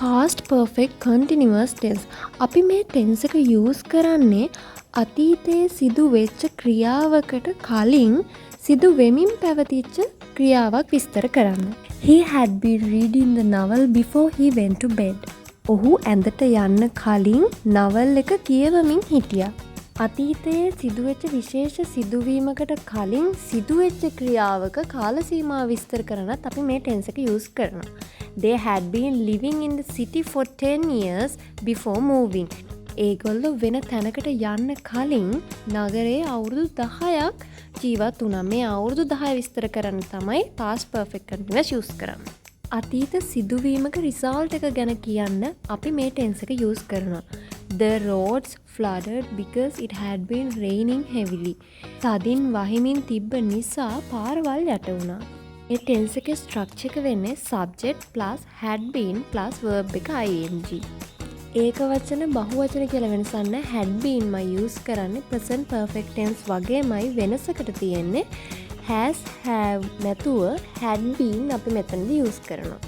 past perfect continuous tense. අපි මේ tense එක use කරන්නේ අතීතයේ සිදු වෙච්ච ක්‍රියාවකට කලින් සිදු වෙමින් පැවතිච්ච ක්‍රියාවක් විස්තර කරන්න. He had been reading the novel before he went to bed. ඔහු ඇඳට යන්න කලින් නවල් එක කියවමින් හිටියා. අතීතයේ සිදුවෙච්ච විශේෂ සිදුවීමකට කලින් සිදුවෙච්ච ක්‍රියාවක කාල සීමාව විස්තර කරනත් අපි මේ tense එක use කරනවා. They had been living in the city for 10 years before moving. ඒගොල්ලෝ වෙන තැනකට යන්න කලින් නගරයේ අවුරුදු 10ක් ජීවත් වුණා. මේ අවුරුදු 10 විස්තර කරන්න තමයි past perfect continuous use කරන්නේ. අතීත සිදුවීමක result එක ගැන කියන්න අපි මේ tense එක use කරනවා. The roads flooded because it had been raining heavily. තදින් වහිමින් තිබ්බ නිසා පාරවල් යට වුණා. මේ tense එකේ structure එක වෙන්නේ subject plus had been plus verb එක ing. ඒක වචන බහුවචන කියලා වෙනසක් නැහැ. had been මයි use කරන්නේ present perfect tense වගේමයි වෙනසකට තියෙන්නේ has have නැතුව had been අපි මෙතනදී use කරනවා.